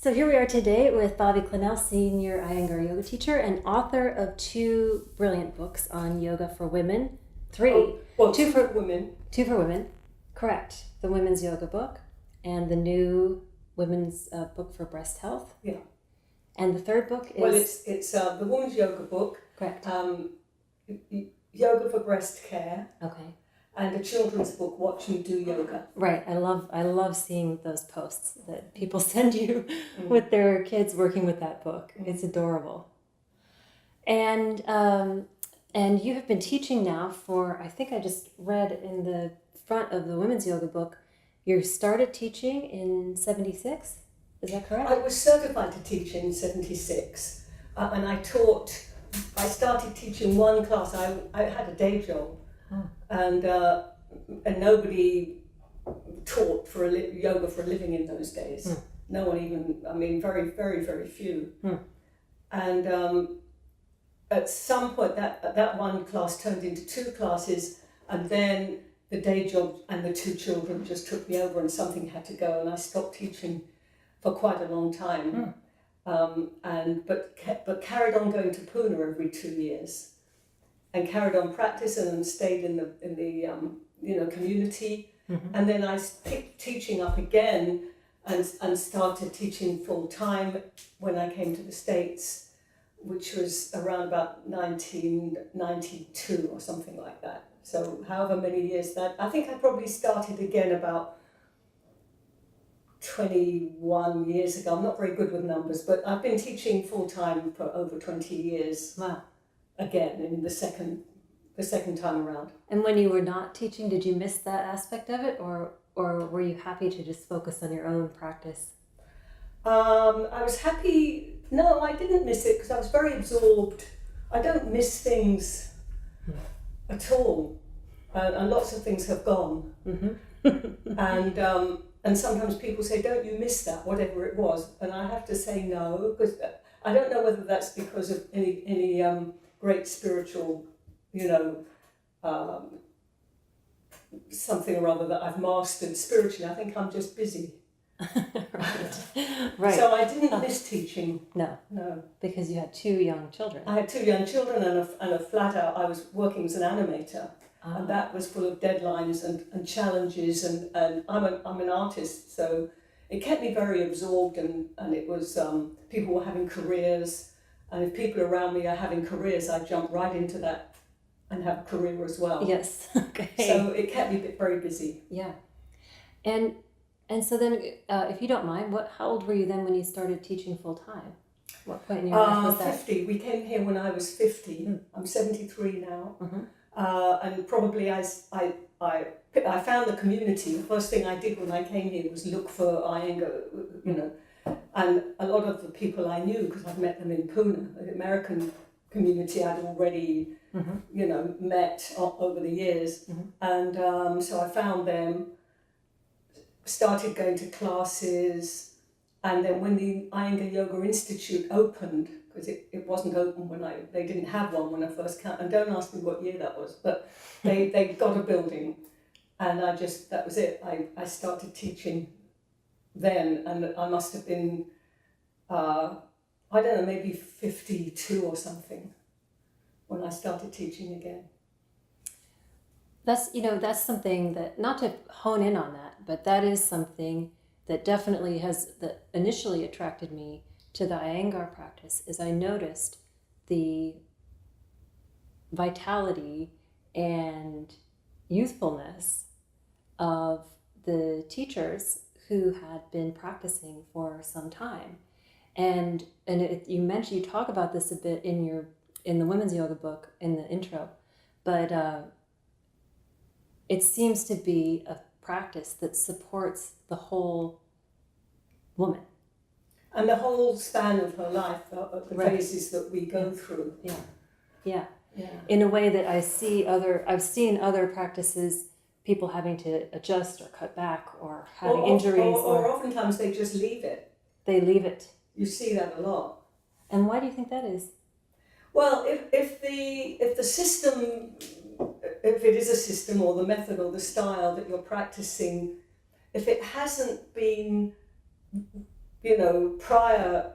So here we are today with Bobby Clennell, senior Iyengar yoga teacher and author of 2 brilliant books on yoga for women. 3. Two for women. 2 for women, correct. The women's yoga book and the new women's book for breast health. Yeah. And the 3rd book is... Well, it's the women's yoga book. Correct. Yoga for breast care. Okay. And a children's book, Watch Me Do Yoga. Right. I love seeing those posts that people send you with their kids working with that book. It's adorable. And you have been teaching now for, I think I just read in the front of the women's yoga book, you started teaching in 76? Is that correct? I was certified to teach in 76, and I started teaching one class. I had a day job. And nobody taught yoga for a living in those days. No one even, very, very, very few. And at some point, that one class turned into 2 classes, and then the day job and the 2 children just took me over, and something had to go, and I stopped teaching for quite a long time. But carried on going to Pune every 2 years. And carried on practicing and stayed in the community, and then I picked teaching up again and started teaching full time when I came to the States, which was around about 1992 or something like that. So however many years that, I think I probably started again about 21 years ago. I'm not very good with numbers, but I've been teaching full time for over 20 years. Wow. Again in the second time around. And when you were not teaching, did you miss that aspect of it, or were you happy to just focus on your own practice? I was happy. No, I didn't miss it because I was very absorbed. I don't miss things at all, and lots of things have gone. And sometimes people say, "Don't you miss that, whatever it was?" And I have to say no, because I don't know whether that's because of any great spiritual, something or other that I've mastered spiritually. I think I'm just busy. Right. So I didn't miss teaching. No. Because you had 2 young children. I had 2 young children and a flat out. I was working as an animator, and that was full of deadlines and challenges. And I'm an artist, so it kept me very absorbed. And it was people were having careers. And if people around me are having careers, I jump right into that and have a career as well. Yes. Okay. So it kept me very busy. Yeah. And so then, if you don't mind, how old were you then when you started teaching full time? What point in your life was that? 50. We came here when I was 50. I'm 73 now. And probably I found the community. The first thing I did when I came here was look for Iyengar, And a lot of the people I knew, because I'd met them in Pune, the American community I'd already, met over the years. And so I found them, started going to classes, and then when the Iyengar Yoga Institute opened, because it wasn't open they didn't have one when I first came, and don't ask me what year that was, but they got a building, and that was it. I started teaching then, and I must have been, I don't know, maybe 52 or something when I started teaching again. That's something that, not to hone in on that, but that is something that definitely that initially attracted me to the Iyengar practice, is I noticed the vitality and youthfulness of the teachers who had been practicing for some time. And you talk about this a bit in the women's yoga book in the intro, but it seems to be a practice that supports the whole woman. And the whole span of her life, the phases that we go through. Yeah. In a way that I've seen other practices, people having to adjust or cut back or having injuries. Or oftentimes they just leave it. They leave it. You see that a lot. And why do you think that is? Well, if the system, if it is a system or the method or the style that you're practicing, if it hasn't been prior,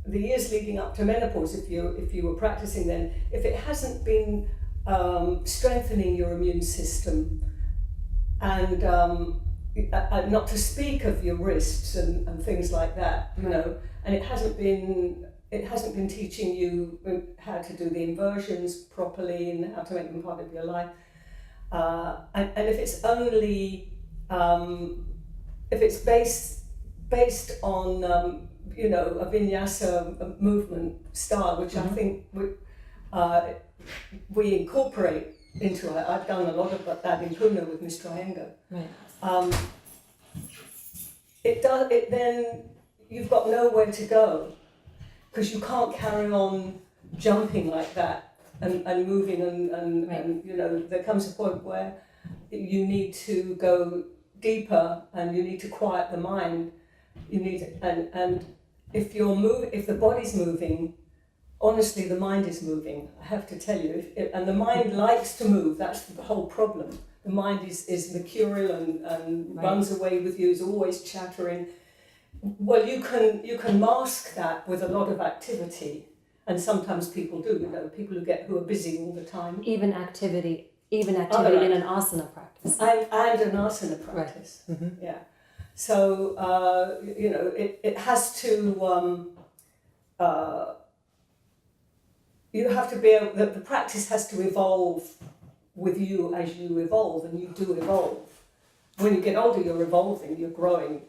the years leading up to menopause, if you were practicing then, if it hasn't been strengthening your immune system, and not to speak of your wrists and things like that, and it hasn't been teaching you how to do the inversions properly and how to make them part of your life, and if it's only if it's based on a vinyasa movement style, which I think we incorporate into it. I've done a lot of that in Pune with Mr. Iyengar. Right. It then you've got nowhere to go, because you can't carry on jumping like that and moving and there comes a point where you need to go deeper and you need to quiet the mind. You need and if the body's moving, honestly, the mind is moving. I have to tell you, and the mind likes to move. That's the whole problem. The mind is mercurial and runs away with you. Is always chattering. Well, you can mask that with a lot of activity, and sometimes people do. People who are busy all the time. Even activity in an asana practice. And an asana practice. Right. Mm-hmm. Yeah. So it has to. You have to be able. The practice has to evolve with you as you evolve, and you do evolve. When you get older, you're evolving. You're growing.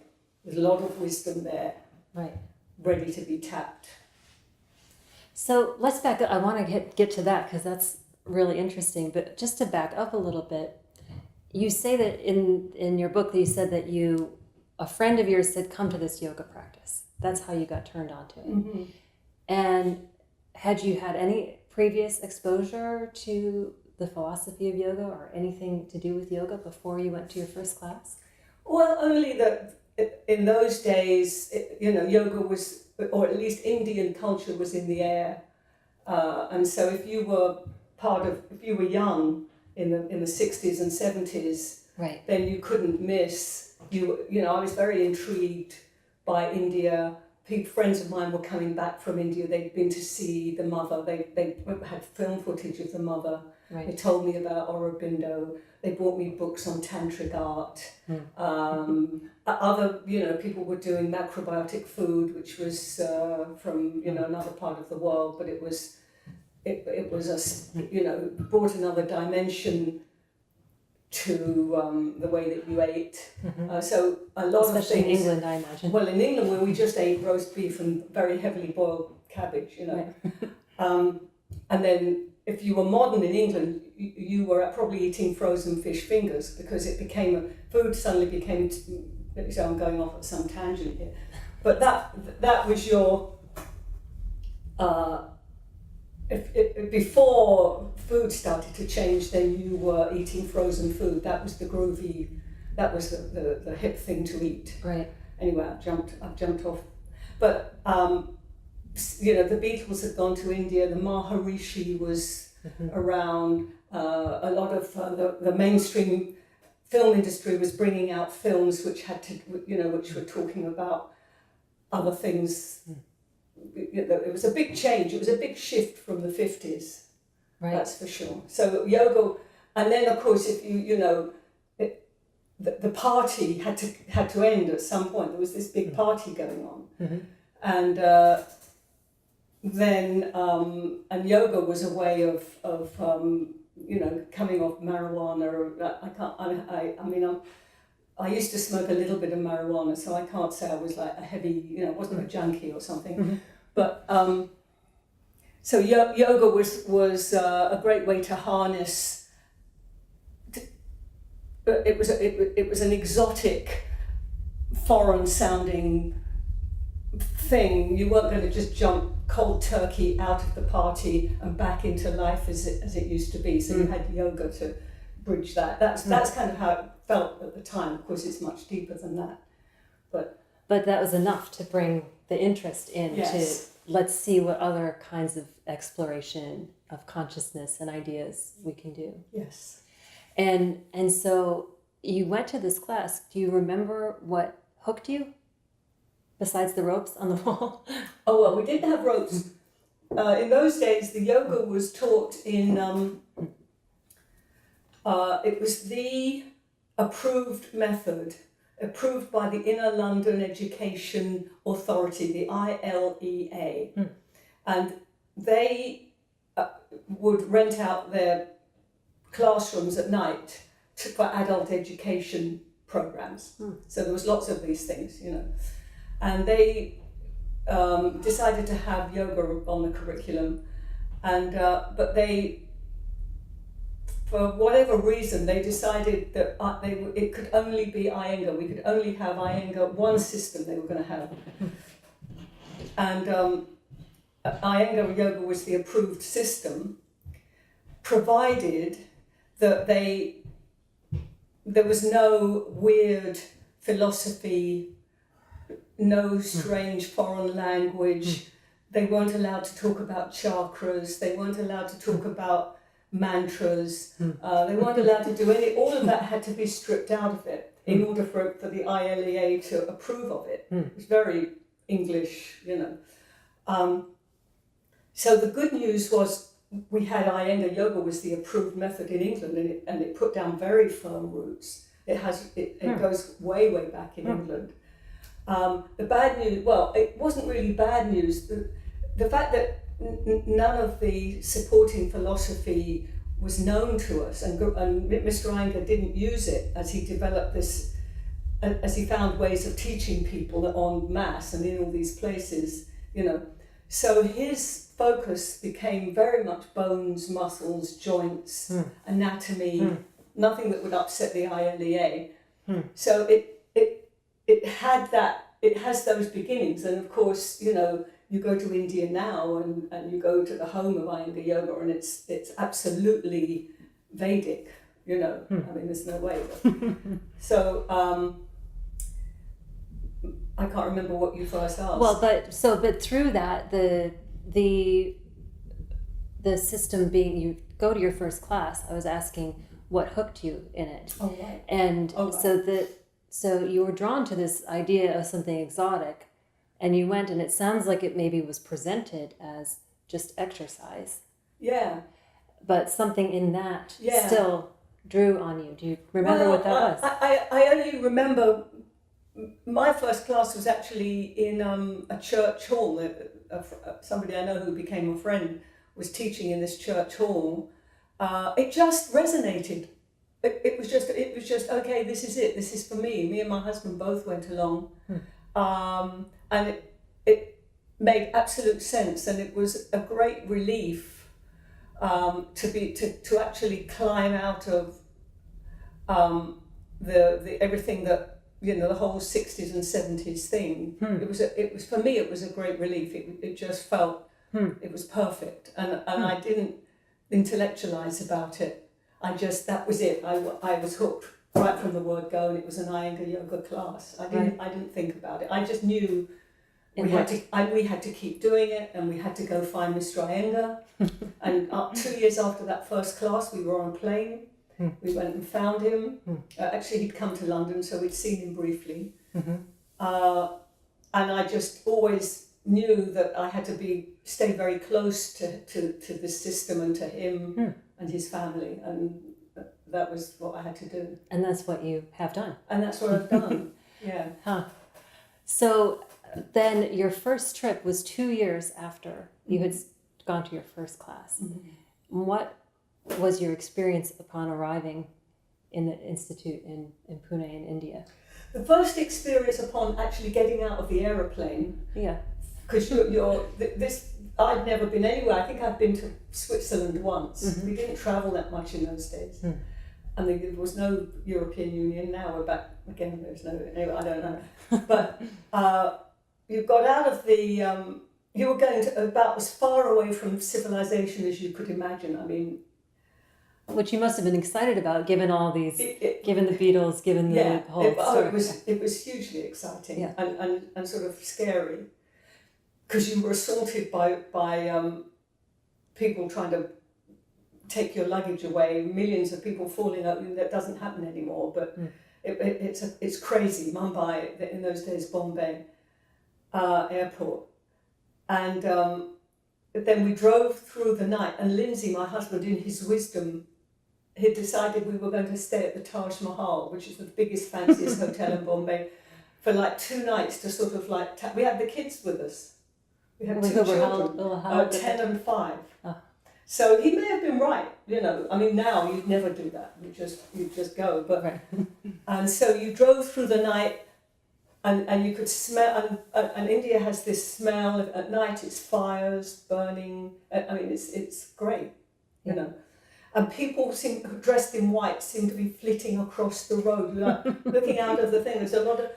There's a lot of wisdom there. Right. Ready to be tapped. So let's back up. I want to get to that because that's really interesting. But just to back up a little bit, you say that in your book that you said that a friend of yours said, come to this yoga practice. That's how you got turned on to it. Mm-hmm. And had you had any previous exposure to the philosophy of yoga or anything to do with yoga before you went to your first class? Well, only that in those days, yoga was, or at least Indian culture was in the air. And so if you were young in the 60s and 70s, right, then you couldn't miss. I was very intrigued by India. Friends of mine were coming back from India. They'd been to see the mother. They had film footage of the mother. right. They told me about Aurobindo. They bought me books on tantric art. Other, people were doing macrobiotic food, which was from another part of the world, but it was brought another dimension to the way that you ate. So a lot Especially of things. in England, I imagine. Well, in England, where we just ate roast beef and very heavily boiled cabbage, Right. And then if you were modern in England, you were probably eating frozen fish fingers because food suddenly became. So I'm going off at some tangent here, but that was your. Before food started to change, then you were eating frozen food. That was the groovy. That was the hip thing to eat. Right. Anyway, I've jumped off, but the Beatles had gone to India. The Maharishi was around. A lot of the mainstream film industry was bringing out films which which were talking about other things. It was a big change. It was a big shift from the 50s. Right. That's for sure. So yoga, and then of course, if the party had to end at some point. There was this big party going on, and then and yoga was a way of coming off marijuana. I used to smoke a little bit of marijuana, so I can't say I was like a heavy, I wasn't a junkie or something. But so yoga was a great way to harness. It was an exotic, foreign-sounding thing. You weren't going to just jump cold turkey out of the party and back into life as it used to be. So you had yoga to bridge that. That's kind of how it felt at the time. Of course, it's much deeper than that. But that was enough to bring the interest in. Yes. To let's see what other kinds of exploration of consciousness and ideas we can do. Yes. And so you went to this class. Do you remember what hooked you? besides the ropes on the wall? Oh, well, we didn't have ropes. In those days, the yoga was taught in, it was the approved method, approved by the Inner London Education Authority, the ILEA. And they would rent out their classrooms at night for adult education programs. So there was lots of these things, you know. And they decided to have yoga on the curriculum, and but they, for whatever reason, they decided that it could only be Iyengar. We could only have Iyengar, one system they were going to have. And Iyengar yoga was the approved system, provided that there was no weird philosophy, no strange foreign language. They weren't allowed to talk about chakras. They weren't allowed to talk about mantras. They weren't allowed to do any. All of that had to be stripped out of it in order for the ILEA to approve of it. It was very English, you know. So the good news was we had Iyengar yoga was the approved method in England, and it put down very firm roots. It goes way back in England. The bad news, well, it wasn't really bad news. The fact that none of the supporting philosophy was known to us, and Mr. Iyengar didn't use it as he developed this, as he found ways of teaching people en masse and in all these places, you know. So his focus became very much bones, muscles, joints, anatomy, nothing that would upset the ILEA. So it had that, it has those beginnings, and of course, you know, you go to India now and you go to the home of Iyengar yoga, and it's absolutely Vedic, you know. I mean, there's no way. So I can't remember what you first asked. Well, but through that, the system being, you go to your first class, I was asking what hooked you in it. Oh, right. And so you were drawn to this idea of something exotic, and you went, and it sounds like it maybe was presented as just exercise. Yeah. But something in that still drew on you. Do you remember what that was? I only remember my first class was actually in a church hall. Somebody I know who became a friend was teaching in this church hall. It just resonated. It was just okay. This is it. This is for me. Me and my husband both went along, and it made absolute sense. And it was a great relief to actually climb out of the everything that, you know, the whole 60s and 70s thing. It was for me. It was a great relief. It just felt it was perfect, and I didn't intellectualize about it. That was it. I was hooked right from the word go, and it was an Iyengar yoga class. I didn't think about it. I just knew we had to keep doing it, and we had to go find Mr. Iyengar. And 2 years after that first class, we were on a plane. We went and found him. Actually, he'd come to London, so we'd seen him briefly. And I just always knew that I had to stay very close to this system and to him and his family, and that was what I had to do. And that's what you have done. And that's what I've done. Yeah. So then your first trip was 2 years after you had gone to your first class. What was your experience upon arriving in the institute in Pune in India? The first experience upon actually getting out of the aeroplane. Yeah. Because I'd never been anywhere. I think I've been to Switzerland once. We didn't travel that much in those days. And there was no European Union. Now we're back again. There's no. Anyway, I don't know. But you got out of the. You were going to about as far away from civilization as you could imagine. I mean. Which you must have been excited about, given all these, given the Beatles, given the whole story. It was hugely exciting and sort of scary, because you were assaulted by people trying to take your luggage away, millions of people falling out. That doesn't happen anymore, but it's crazy. Mumbai, in those days, Bombay, airport. And then we drove through the night, and Lindsay, my husband, in his wisdom, he decided we were going to stay at the Taj Mahal, which is the biggest, fanciest hotel in Bombay, for like 2 nights to sort of like, we had the kids with us. We had 2 children, 10 and 5. Oh. So he may have been right, you know. I mean, now you'd never do that. You just go. But right. And so you drove through the night, and you could smell. And India has this smell at night. It's fires burning. I mean, it's great, you know. And people dressed in white seem to be flitting across the road, like looking out of the thing. There's a lot of,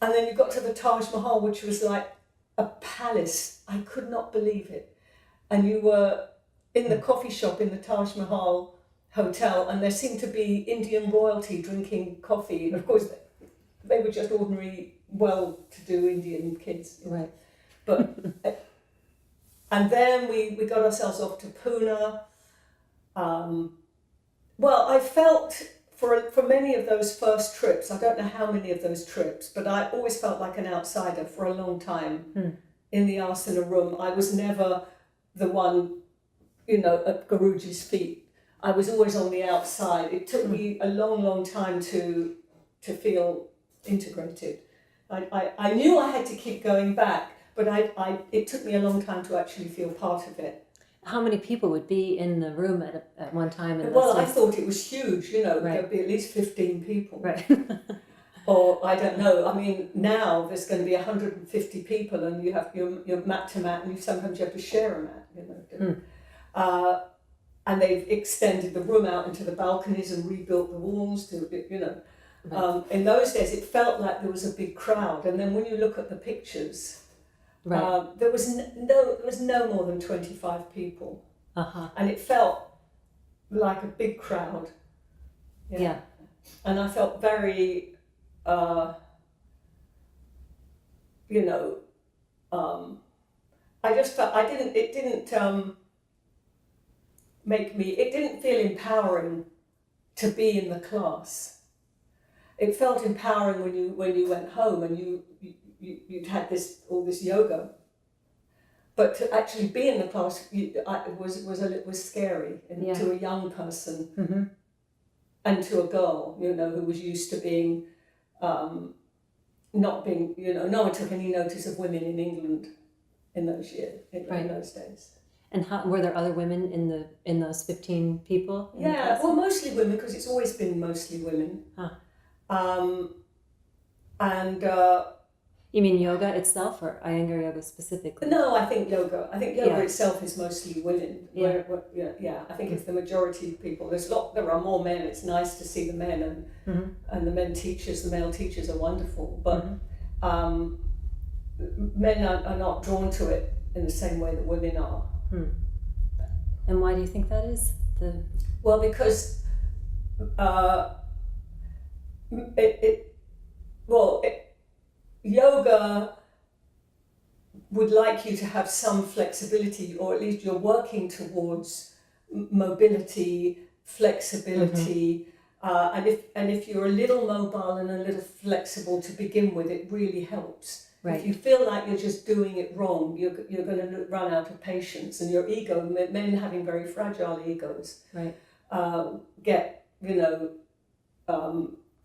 and then you got to the Taj Mahal, which was like a palace. I could not believe it. And you were in the coffee shop in the Taj Mahal hotel, and there seemed to be Indian royalty drinking coffee. Of course, they were just ordinary, well-to-do Indian kids. Right. But, and then we got ourselves off to Pune. Well, I felt for many of those first trips, I don't know how many of those trips, but I always felt like an outsider for a long time in the asana room. I was never the one, you know, at Guruji's feet. I was always on the outside. It took me a long, long time to feel integrated. I knew I had to keep going back, but it took me a long time to actually feel part of it. How many people would be in the room at one time? Well, I thought it was huge, you know, right. There'd be at least 15 people. Right. Or, I don't know, I mean, now there's going to be 150 people, and you have your mat to mat, and sometimes you have to share a mat, you know. And they've extended the room out into the balconies and rebuilt the walls to, you know. Right. In those days, it felt like there was a big crowd, and then when you look at the pictures, right. There was no more than 25 people, and it felt like a big crowd. Yeah. And I felt very, you know, I just felt it didn't feel empowering to be in the class. It felt empowering when you went home and you'd had all this yoga, but to actually be in the class was scary to a young person and to a girl, you know, who was used to being not being, you know, no one took any notice of women in England in those years, in those days. And were there other women in those 15 people? Yeah, well, mostly women, because it's always been mostly women. You mean yoga itself, or Iyengar yoga specifically? No, I think yoga itself is mostly women. I think it's the majority of people. There are more men. It's nice to see the men, and the male teachers are wonderful. But men are not drawn to it in the same way that women are. And why do you think that is? Well, because yoga would like you to have some flexibility, or at least you're working towards mobility, flexibility, and if you're a little mobile and a little flexible to begin with, it really helps. Right. If you feel like you're just doing it wrong, you're going to run out of patience, and your ego, men having very fragile egos, right, get, you know,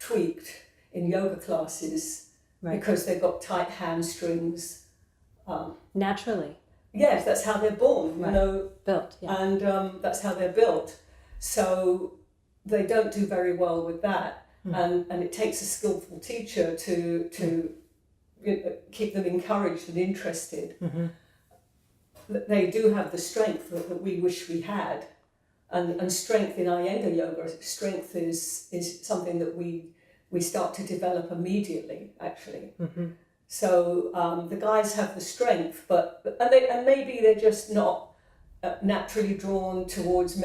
tweaked in yoga classes. Right. Because they've got tight hamstrings. Naturally. Yes, that's how they're born, you know. Built, yeah. And that's how they're built. So they don't do very well with that. And it takes a skillful teacher to keep them encouraged and interested. They do have the strength that we wish we had. And strength in Iyengar yoga, strength is something that we start to develop immediately, actually. So the guys have the strength, and maybe they're just not naturally drawn towards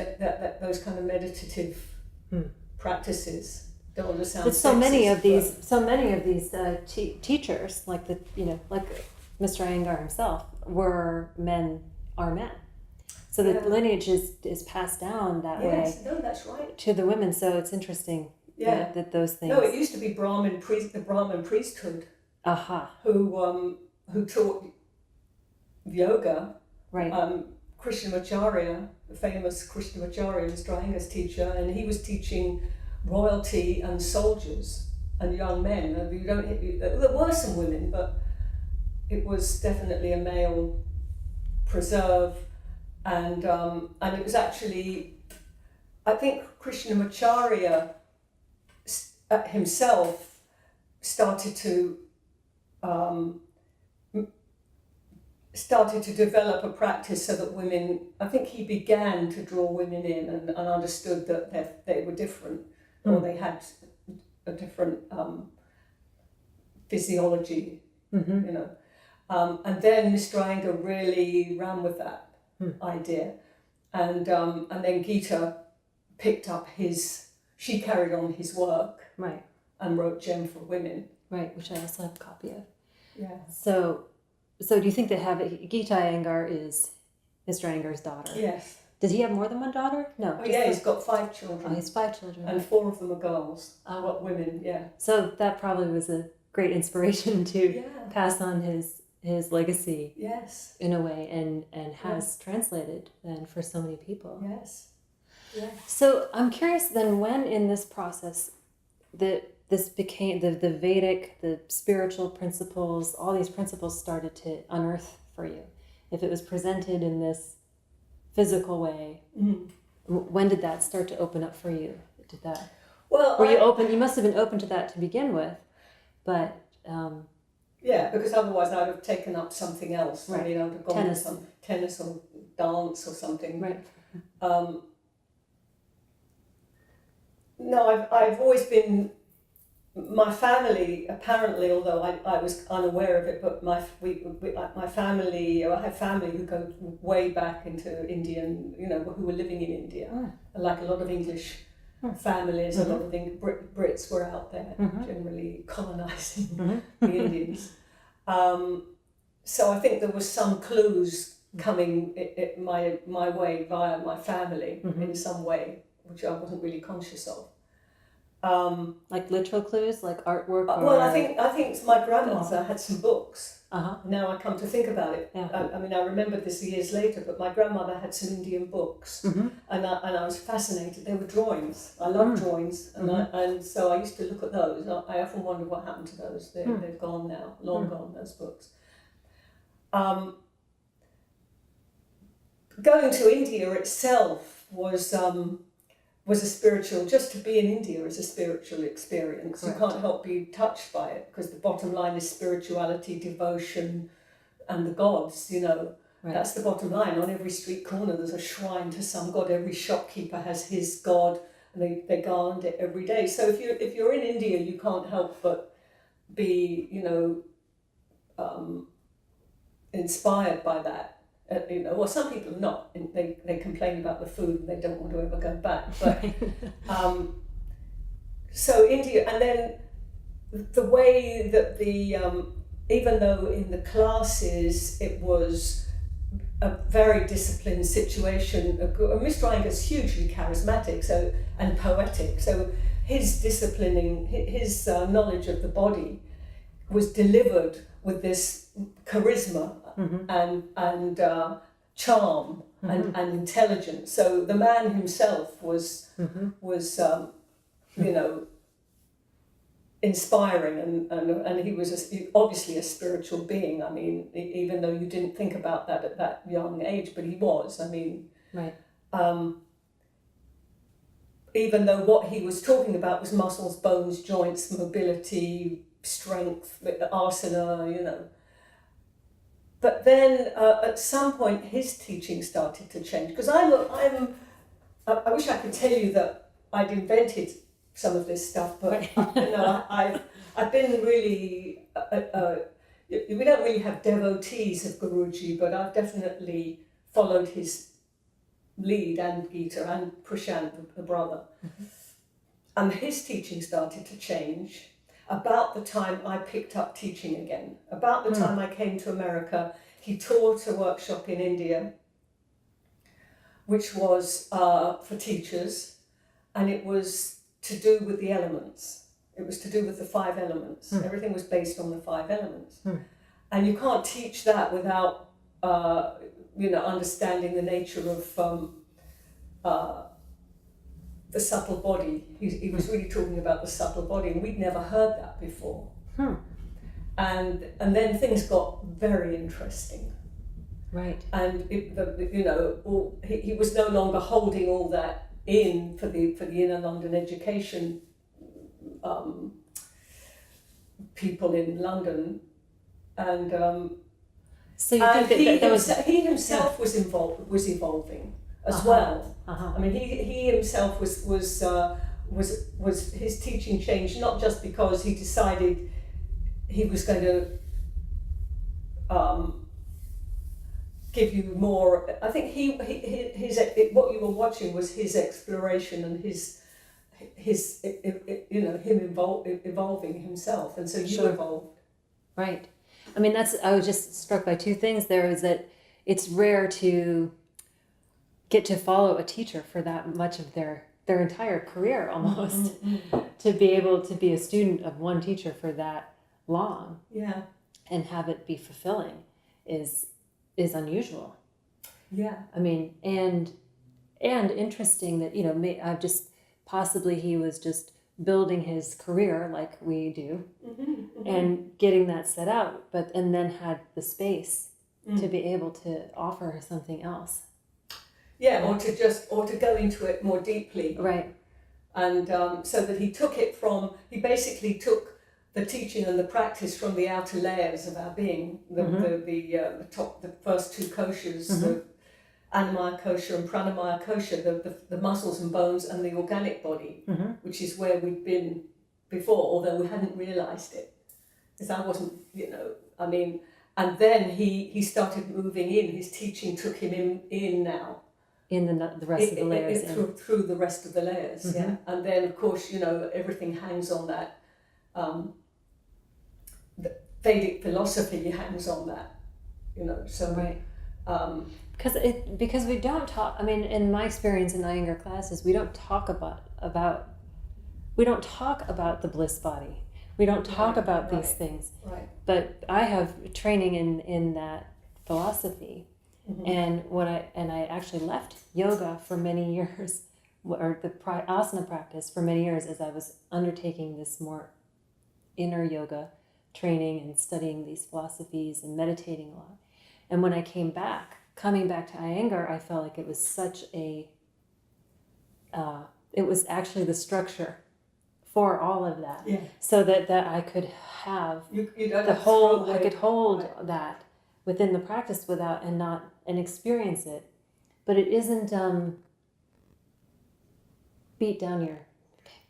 those kind of meditative practices. Don't want to sound but so many of these teachers, like Mr. Iyengar himself, are men. So the lineage is passed down that way. Yes, no, that's right. To the women. So it's interesting. That those things. No, it used to be the Brahmin priesthood. Who who taught yoga, Right. Krishnamacharya, the famous Krishnamacharya, Mr. Iyengar's teacher, and he was teaching royalty and soldiers and young men. There were some women, but it was definitely a male preserve, and it was actually, I think Krishnamacharya himself started to develop a practice so that women, I think he began to draw women in and understood that they were different, or they had a different physiology, you know. And then Mr. Iyengar really ran with that idea, and then Geeta picked up she carried on his work, Right. and wrote Gem for Women. Right, which I also have a copy of. Yeah. So do you think Geeta Iyengar is Mr. Iyengar's daughter? Yes. Did he have more than one daughter? No. Oh yeah, he's got 5 children. Oh, he's 5 children. And 4 of them are girls. Women, yeah. So that probably was a great inspiration to Yeah. pass on his legacy. Yes. In a way, and has translated then for so many people. Yes. Yeah. So I'm curious then, when in this process this became the Vedic, the spiritual principles, all these principles started to unearth for you. If it was presented in this physical way, when did that start to open up for you? Did that? Well, were you open? You must have been open to that to begin with, but. Yeah, because otherwise I'd have taken up something else. Right. I mean, I would have gone to some tennis or dance or something. Right. No, I've always been. My family, apparently, although I was unaware of it, but my family, I have family who go way back into Indian, who were living in India, like a lot of English families, a lot of Brits were out there, generally colonising the Indians. So I think there was some clues coming my way via my family in some way, which I wasn't really conscious of. Like literal clues, like artwork? Well, I think my grandmother had some books. Now I come to think about it. Yeah. I remembered this years later, but my grandmother had some Indian books, and I was fascinated. They were drawings. I love drawings, and so I used to look at those. I often wonder what happened to those. They've gone now, long gone, those books. Going to India itself was a spiritual, just to be in India is a spiritual experience. Correct. You can't help being touched by it, because the bottom line is spirituality, devotion, and the gods, Right. That's the bottom line. On every street corner there's a shrine to some god. Every shopkeeper has his god, and they garland it every day. So if you're in India, you can't help but be, inspired by that. Well, some people are not. They complain about the food and they don't want to ever go back. But so India, and then the way that even though in the classes it was a very disciplined situation, Mr. Iyengar is hugely charismatic, and poetic. So his disciplining, his knowledge of the body was delivered with this charisma and charm and intelligence. So the man himself was inspiring, and he was obviously a spiritual being. I mean, even though you didn't think about that at that young age, but he was. I mean, right. Even though what he was talking about was muscles, bones, joints, mobility, strength, asana, But then at some point his teaching started to change, because I wish I could tell you that I'd invented some of this stuff, but I've been really we don't really have devotees of Guruji, but I've definitely followed his lead, and Geeta and Prashant, the brother. And his teaching started to change about the time I picked up teaching again. About the time I came to America, he taught a workshop in India, which was for teachers, and it was to do with the elements. It was to do with the 5 elements. Everything was based on the 5 elements. and you can't teach that without understanding the nature of the subtle body. He was really talking about the subtle body, and we'd never heard that before. And then things got very interesting. Right. And he was no longer holding all that in for the inner London education people in London, and so you think he himself was evolving as well. I mean, he himself was his teaching changed, not just because he decided he was going to give you more. I think what you were watching was his exploration and his him evolving himself, and so you evolved. Right. I mean, I was just struck by two things there, is that it's rare to get to follow a teacher for that much of their entire career almost. To be able to be a student of one teacher for that long. Yeah. And have it be fulfilling is unusual. Yeah. I mean, and interesting that, I've just possibly he was just building his career like we do, and getting that set out, and then had the space to be able to offer something else. Yeah, or to go into it more deeply. Right. And so that he basically took the teaching and the practice from the outer layers of our being, the first two koshas, the Annamaya kosha and Pranamaya kosha, the muscles and bones and the organic body, which is where we'd been before, although we hadn't realised it. Because I wasn't, and then he started moving in, his teaching took him in now. In the rest of the layers. Through the rest of the layers, yeah. And then, of course, everything hangs on that. The Vedic philosophy hangs on that, so... Right. Because we don't talk. I mean, in my experience in Iyengar classes, we don't talk about the bliss body. We don't talk about these things. Right. But I have training in that philosophy, and I actually left yoga for many years, or the asana practice for many years, as I was undertaking this more inner yoga training and studying these philosophies and meditating a lot. And when I coming back to Iyengar, I felt like it was such it was actually the structure for all of that. Yeah. So that I could have I could hold that within the practice and experience it. But it isn't beat down your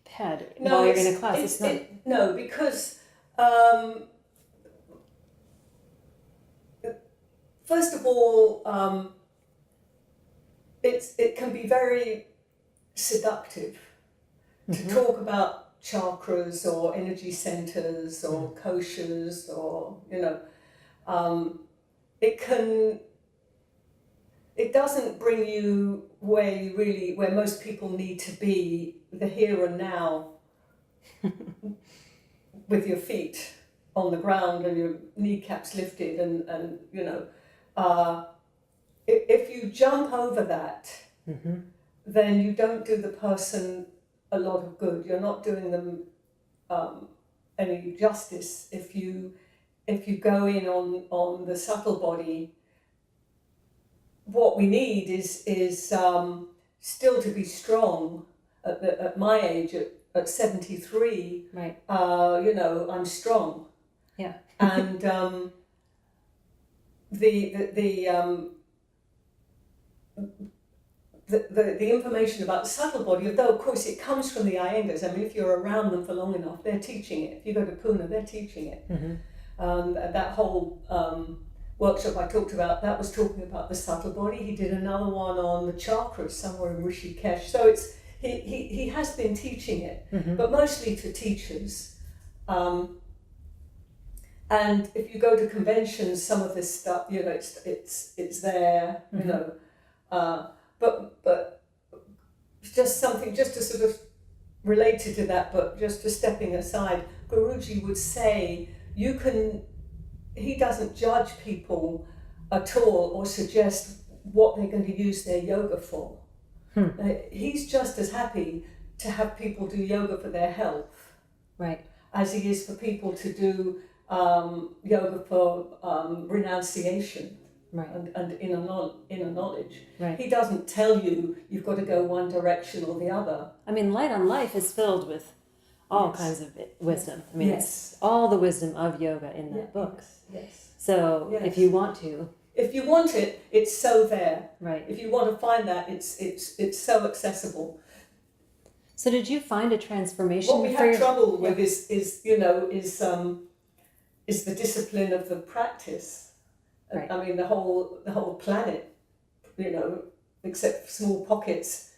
head while you're in a class. It's not. Because first of all, it can be very seductive to talk about chakras or energy centers or koshas or it doesn't bring you where most people need to be, the here and now, with your feet on the ground and your kneecaps lifted and if you jump over that, then you don't do the person a lot of good. You're not doing them any justice if you go in on the subtle body. What we need is still to be strong at my age at 73. Right. I'm strong. Yeah. And the information about the subtle body, although of course it comes from the Iyengars. I mean, if you're around them for long enough, they're teaching it. If you go to Pune, they're teaching it. That whole workshop I talked about, that was talking about the subtle body. He did another one on the chakras somewhere in Rishikesh. So he has been teaching it, but mostly to teachers. And if you go to conventions, some of this stuff, it's there, but just something, just to sort of related to that, but just for stepping aside, Guruji would say, you can he doesn't judge people at all or suggest what they're going to use their yoga for. He's just as happy to have people do yoga for their health, right, as he is for people to do yoga for renunciation, right, and inner knowledge. right. He doesn't tell you you've got to go one direction or the other. I mean, Light on Life is filled with all Yes. kinds of wisdom. I mean, Yes. it's all the wisdom of yoga in that book. Yes. So Yes. if you want to, If you want it, it's so there. right. If you want to find that, it's so accessible. So did you find a transformation? What we for have your... trouble with is the discipline of the practice. Right. I mean, the whole planet, except small pockets,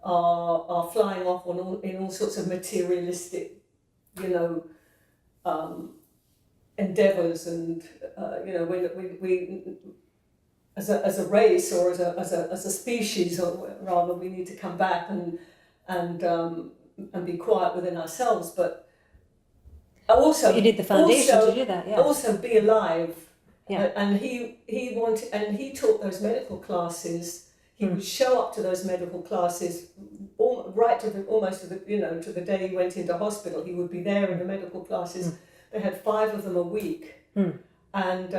are flying off in all sorts of materialistic, endeavors, and we as a race or as a species, or rather, we need to come back and be quiet within ourselves, but also you need the foundation to do that. Yeah. Also be alive. Yeah. And he taught those medical classes. He would show up to those medical classes right to almost to the day he went into hospital. He would be there in the medical classes. They had 5 of them a week, and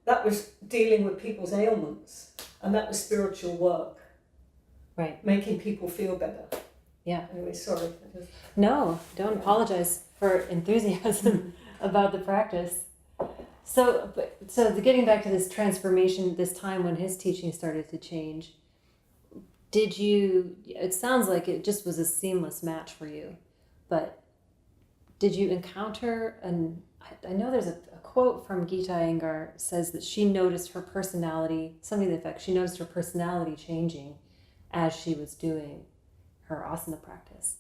that was dealing with people's ailments, and that was spiritual work. Right. Making people feel better. Yeah. Anyway, sorry. No, don't apologize for enthusiasm about the practice. So getting back to this transformation, this time when his teaching started to change, it sounds like it just was a seamless match for you, but did you encounter, I know there's a quote from Geeta Iyengar says that she noticed her personality, something to the effect, she noticed her personality changing as she was doing her asana practice.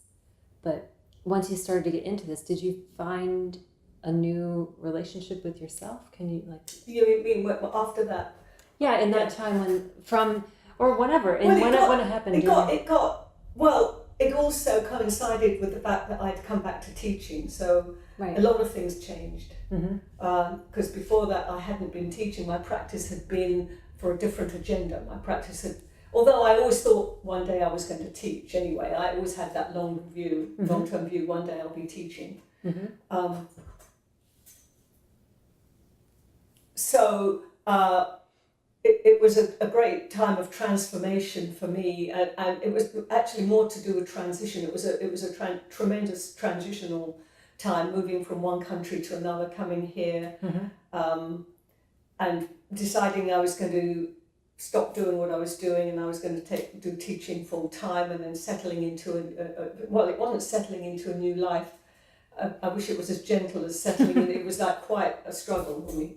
But once you started to get into this, did you find a new relationship with yourself? Can you You mean after that? Yeah, in that time whenever it happened. It also coincided with the fact that I'd come back to teaching, so right. A lot of things changed. Mm-hmm. Because before that I hadn't been teaching. My practice had been for a different agenda. Although I always thought one day I was going to teach anyway, I always had that long-term view, one day I'll be teaching. Mm-hmm. So it was a great time of transformation for me, and it was actually more to do with transition. It was a tremendous transitional time, moving from one country to another, coming here, and deciding I was going to stop doing what I was doing, and I was going to do teaching full time, and then settling into it wasn't settling into a new life. I wish it was as gentle as settling in. It was like quite a struggle for me,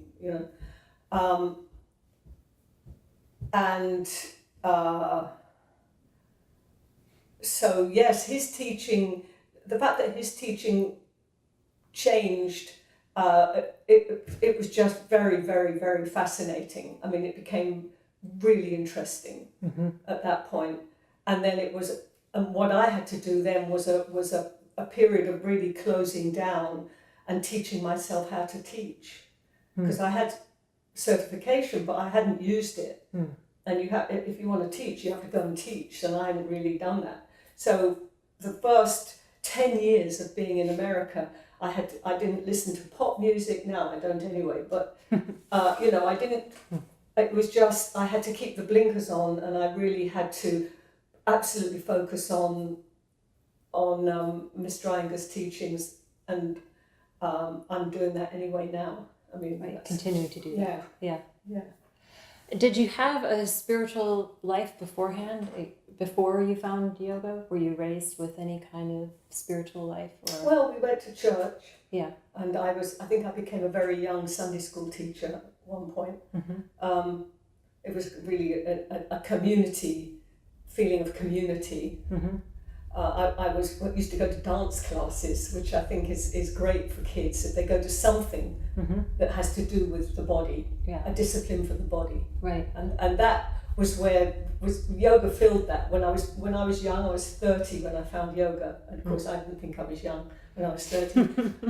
so yes, his teaching, the fact that his teaching changed, it was just very, very, very fascinating. I mean, it became really interesting at that point. And then what I had to do then was a period of really closing down and teaching myself how to teach, because I had certification, but I hadn't used it. And if you want to teach, you have to go and teach, and I hadn't really done that. So the first 10 years of being in America, I didn't listen to pop music. Now I don't anyway, but I didn't. It was just I had to keep the blinkers on, and I really had to absolutely focus on Mr. Iyengar's teachings, and I'm doing that anyway now. I mean, continuing to do that. Yeah. Did you have a spiritual life beforehand, before you found yoga? Were you raised with any kind of spiritual life? Well, we went to church. Yeah. And I think I became a very young Sunday school teacher at one point. It was really a community, feeling of community. I used to go to dance classes, which I think is great for kids, if they go to something that has to do with the body, a discipline for the body. Right. And that was yoga filled that. When I was young, I was 30 when I found yoga, and of course I didn't think I was young when I was 30.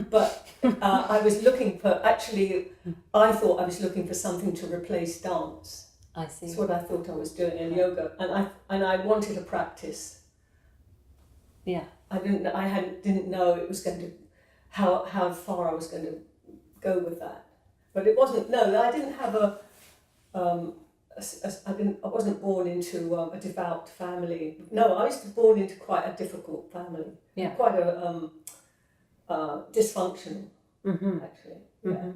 But I was looking for, actually, I thought I was looking for something to replace dance. I see. That's what I thought I was doing in yoga, and I wanted a practice. Yeah. I didn't know it was going to, how far I was going to go with that. But it wasn't. No, I didn't have I wasn't born into a devout family. No, I was born into quite a difficult family. Yeah. Quite a dysfunctional, actually. Yeah. Mm-hmm.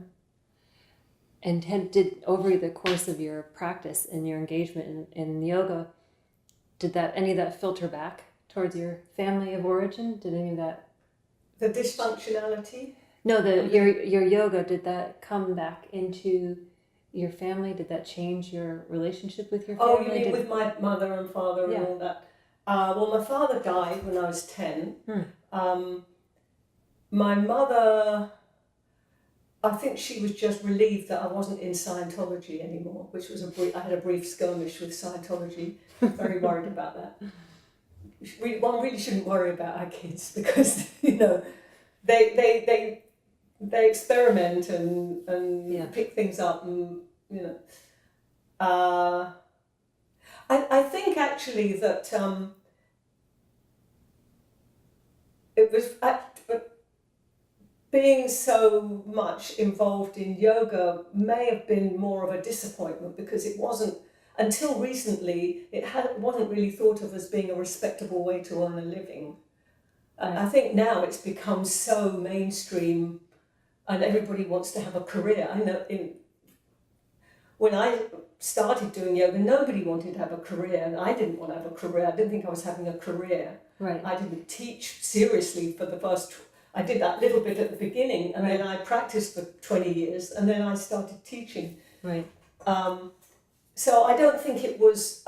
And did over the course of your practice and your engagement in yoga, did any of that filter back towards your family of origin? Did any of that? The dysfunctionality? No, your yoga, did that come back into your family? Did that change your relationship with your family? Oh, you mean with my mother and father and all that? Well, my father died when I was 10. My mother, I think she was just relieved that I wasn't in Scientology anymore, which was I had a brief skirmish with Scientology. Very worried about that. One really shouldn't worry about our kids because, they experiment and pick things up and, I think actually that it was being so much involved in yoga may have been more of a disappointment because it wasn't, until recently, it wasn't really thought of as being a respectable way to earn a living. I think now it's become so mainstream and everybody wants to have a career. I know when I started doing yoga, nobody wanted to have a career, and I didn't want to have a career. I didn't think I was having a career. Right. I didn't teach seriously for the first. I did that little bit at the beginning, and then I practiced for 20 years, and then I started teaching. Right. So I don't think it was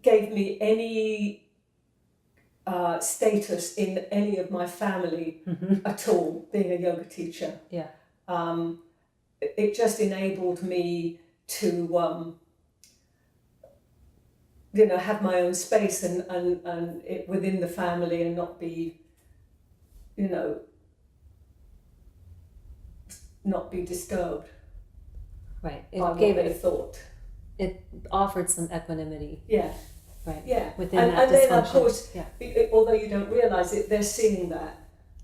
gave me any status in any of my family at all, being a yoga teacher. Yeah. It just enabled me to have my own space and it within the family and not be not be disturbed. Right. By what they thought. It offered some equanimity. Yeah. Right. Yeah. Within that and dysfunction. then of course, although you don't realise it, they're seeing that.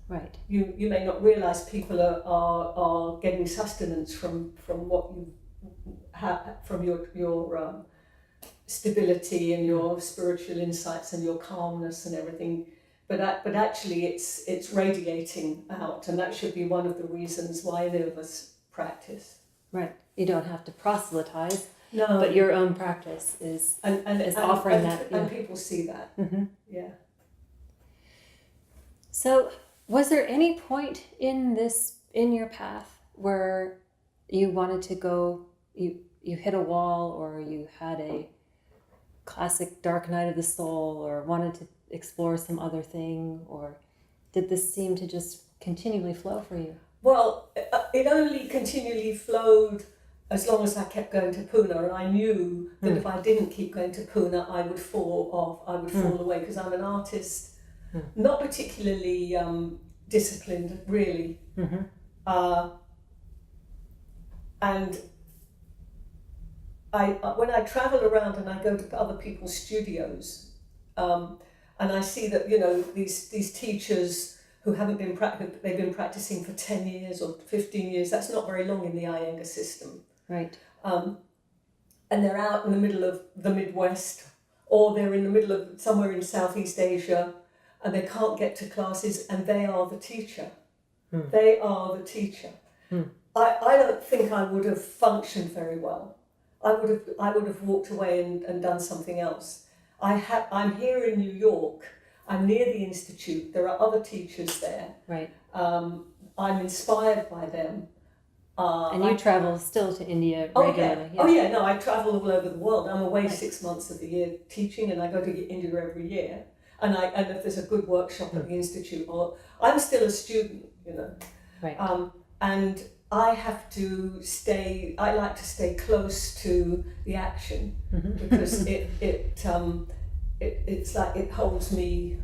Right. You may not realise people are getting sustenance from what you have, from your stability and your spiritual insights and your calmness and everything. But actually it's radiating out, and that should be one of the reasons why any of us practice. Right. You don't have to proselytize. No. But your own practice is offering that. Yeah. And people see that. Mm-hmm. Yeah. So was there any point in your path where you wanted to go, you hit a wall, or you had a classic dark night of the soul, or wanted to explore some other thing, or did this seem to just continually flow for you? Well, it only continually flowed as long as I kept going to Pune, and I knew that if I didn't keep going to Pune, I would fall off, I would fall away, because I'm an artist, not particularly disciplined, really. And when I travel around and I go to other people's studios, and I see that these teachers who haven't been they've been practicing for 10 years or 15 years. That's not very long in the Iyengar system. Right. And they're out in the middle of the Midwest, or they're in the middle of somewhere in Southeast Asia, and they can't get to classes, and they are the teacher. They are the teacher. I don't think I would have functioned very well. I would have walked away and done something else. I'm here in New York. I'm near the Institute. There are other teachers there. Right. I'm inspired by them. And you travel still to India regularly? Oh yeah, no, I travel all over the world. I'm away 6 months of the year teaching, and I go to India every year. And if there's a good workshop at the Institute, or I'm still a student, Right. And I have to stay. I like to stay close to the action because it's like it holds me.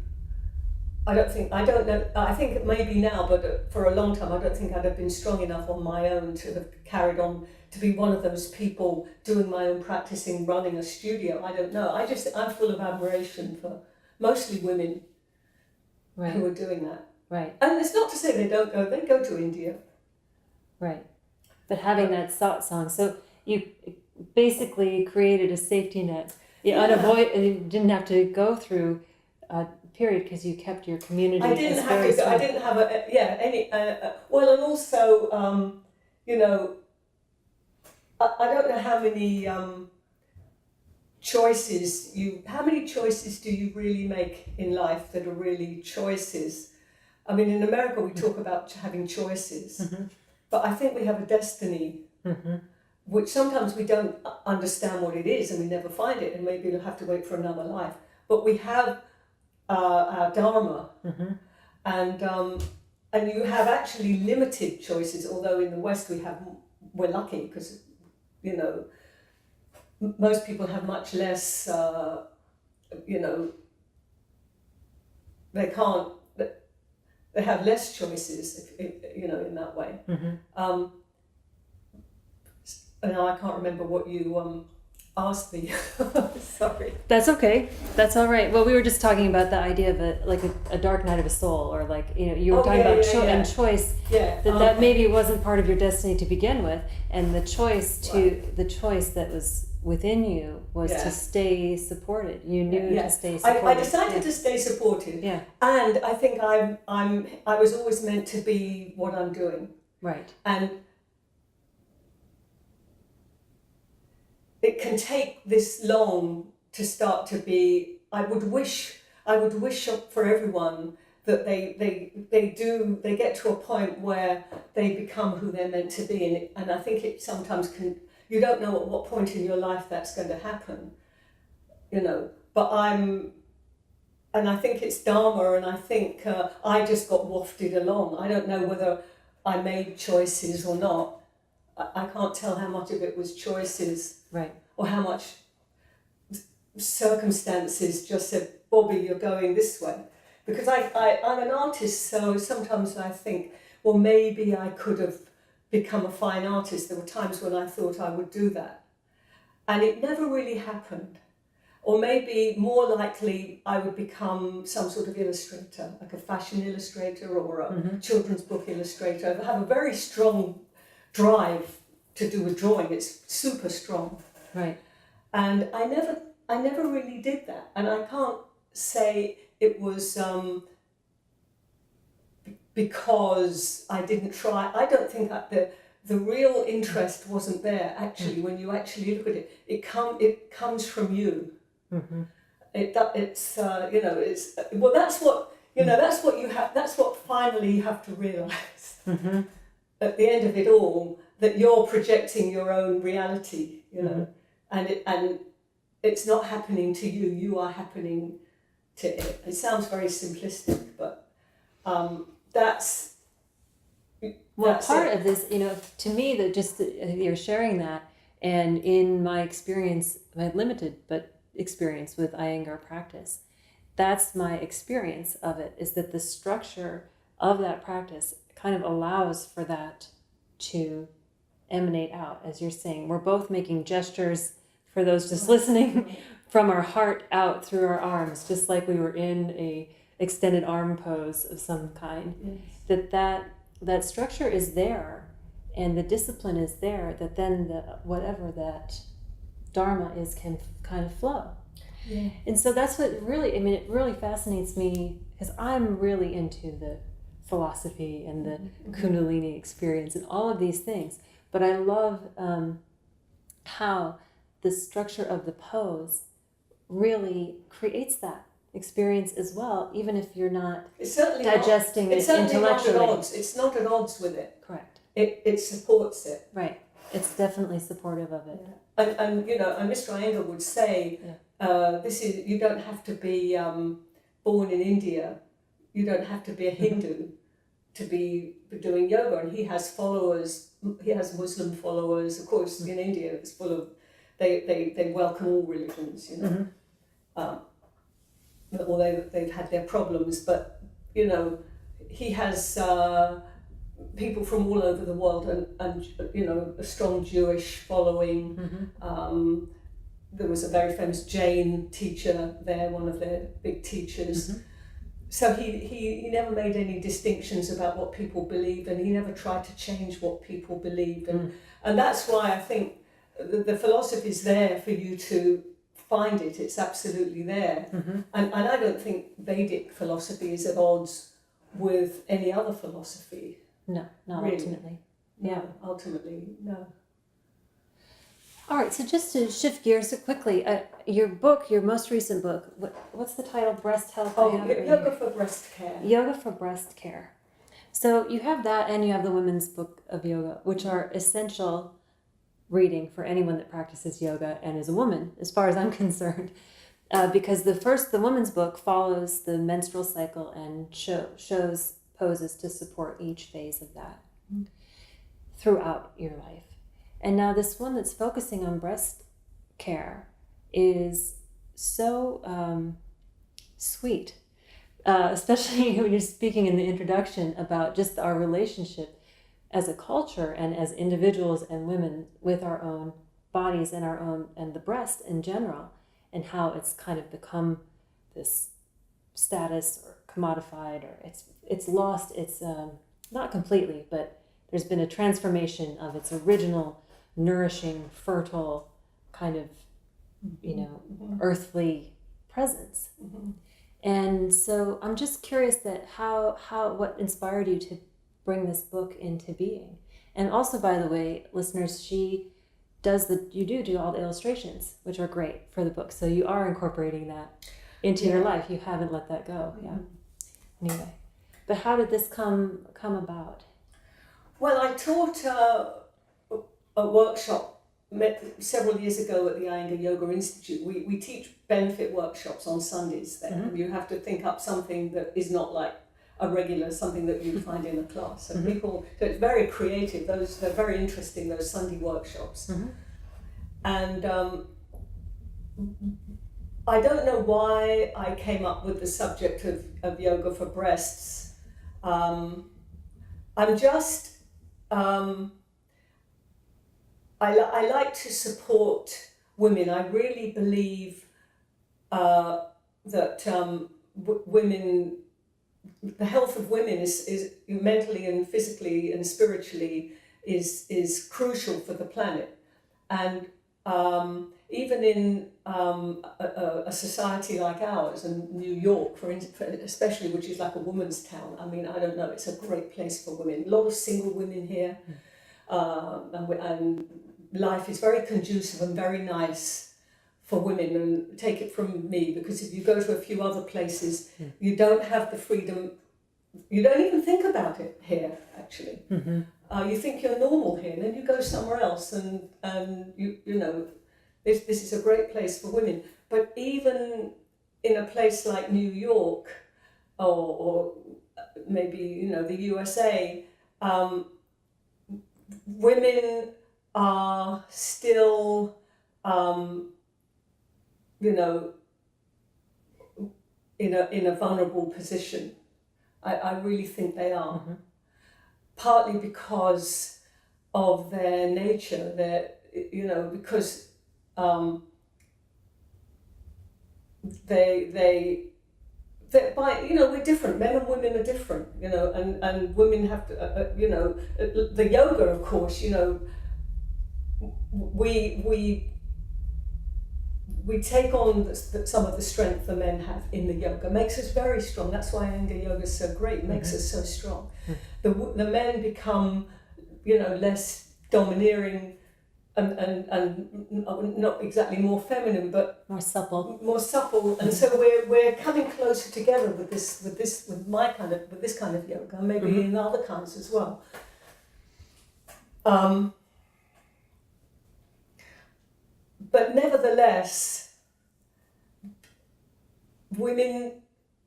I don't know. I think it may be now, but for a long time, I don't think I'd have been strong enough on my own to have carried on to be one of those people doing my own practicing, running a studio. I don't know. I'm full of admiration for mostly women who are doing that. Right. And it's not to say they don't go. They go to India. Right. But having that song, so you basically created a safety net. You didn't have to go through a period because you kept your community. I didn't have any. Well, and also, you know, I don't know how many choices how many choices do you really make in life that are really choices? I mean, in America we talk about having choices, but I think we have a destiny, which sometimes we don't understand what it is and we never find it, and maybe we'll have to wait for another life. But we have our dharma, and you have actually limited choices. Although in the West we're lucky because, you know, most people have much less. You know, they have less choices, you know, in that way. And now I can't remember what you asked me. Sorry. That's okay. That's all right. Well, we were just talking about the idea of a dark night of a soul, or like, you know, you were talking about choice. Yeah. That maybe wasn't part of your destiny to begin with, and the choice that was within you was to stay supported. You knew to stay supported. I decided to stay supported. Yeah. And I think I was always meant to be what I'm doing. Right. And it can take this long to start to be. I would wish for everyone that they get to a point where they become who they're meant to be, and I think it sometimes can. You don't know at what point in your life that's going to happen, you know. But and I think it's dharma, and I think I just got wafted along. I don't know whether I made choices or not. I can't tell how much of it was choices, right, or how much circumstances just said, Bobby, you're going this way. Because I'm an artist, so sometimes I think, well, maybe I could have become a fine artist. There were times when I thought I would do that. And it never really happened. Or maybe more likely I would become some sort of illustrator, like a fashion illustrator or a children's book illustrator. I have a very strong drive to do with drawing. It's super strong. Right. And I never really did that. And I can't say it was because I didn't try. I don't think that the real interest wasn't there. Actually, when you actually look at it, it comes from you. It's you know, it's well. That's what you know. That's what you have. That's what finally you have to realize at the end of it all, that you're projecting your own reality. You know, and it's not happening to you. You are happening to it. It sounds very simplistic, but that's part of this, you know, to me, that just you're sharing that, and in my experience, my limited but experience with Iyengar practice, that's my experience of it, is that the structure of that practice kind of allows for that to emanate out. As you're saying, we're both making gestures, for those just listening, from our heart out through our arms, just like we were in a extended arm pose of some kind. Yes. That structure is there, and the discipline is there, that then whatever that dharma is can kind of flow. Yeah. And so that's what really, I mean, it really fascinates me, because I'm really into the philosophy and the Kundalini experience and all of these things. But I love how the structure of the pose really creates that experience as well, even if you're not digesting it intellectually. It's not at odds with it. Correct. It supports it. Right. It's definitely supportive of it. Yeah. And you know, and Mr. Iyengar would say, this is, you don't have to be born in India. You don't have to be a Hindu to be doing yoga, and he has followers. He has Muslim followers. Of course, in India, it's full of they welcome all religions, you know. Although they've had their problems, but you know, he has people from all over the world, and you know, a strong Jewish following. There was a very famous Jain teacher there, one of their big teachers. So he never made any distinctions about what people believed, and he never tried to change what people believed, and that's why I think the philosophy is there for you to find it. It's absolutely there, and I don't think Vedic philosophy is at odds with any other philosophy. No, not really. Ultimately. No, Yeah. ultimately, no. All right, so just to shift gears quickly, your book, your most recent book, what's the title? Breast Health? Oh, Yoga for Breast Care. Yoga for Breast Care. So you have that, and you have the Women's Book of Yoga, which are essential reading for anyone that practices yoga and is a woman, as far as I'm concerned, because the woman's book follows the menstrual cycle and shows poses to support each phase of that throughout your life. And now this one that's focusing on breast care is so sweet, especially when you're speaking in the introduction about just our relationship as a culture and as individuals and women with our own bodies and the breast in general, and how it's kind of become this status or commodified, or it's lost its not completely, but there's been a transformation of its original nourishing, fertile kind of, you know, earthly presence. And so I'm just curious that what inspired you to bring this book into being. And also, by the way, listeners, you do all the illustrations, which are great for the book. So you are incorporating that into your life. You haven't let that go. Yeah. Anyway, but how did this come about? Well, I taught a workshop several years ago at the Iyengar Yoga Institute. We teach benefit workshops on Sundays there. And you have to think up something that is not like a regular, something that you find in a class. So so it's very creative. They're very interesting, those Sunday workshops. And I don't know why I came up with the subject of yoga for breasts. I'm just I like to support women. I really believe that women, the health of women is mentally and physically and spiritually is crucial for the planet. And even in a society like ours, and New York, for instance, especially, which is like a woman's town. I mean, I don't know, it's a great place for women. A lot of single women here, and life is very conducive and very nice for women. And take it from me, because if you go to a few other places, you don't have the freedom. You don't even think about it here, actually. You think you're normal here, and then you go somewhere else, and you know, this is a great place for women. But even in a place like New York, or maybe, you know, the USA, women are still, you know, in a vulnerable position. I really think they are. Partly because of their nature, because we're different. Men and women are different, and women have to, the yoga, of course, we take on some of the strength the men have in the yoga. Makes us very strong. That's why Iyengar yoga is so great. It makes us so strong. The men become, less domineering and not exactly more feminine, but more supple. And so we're coming closer together with this kind of yoga, maybe in other kinds as well. But nevertheless, women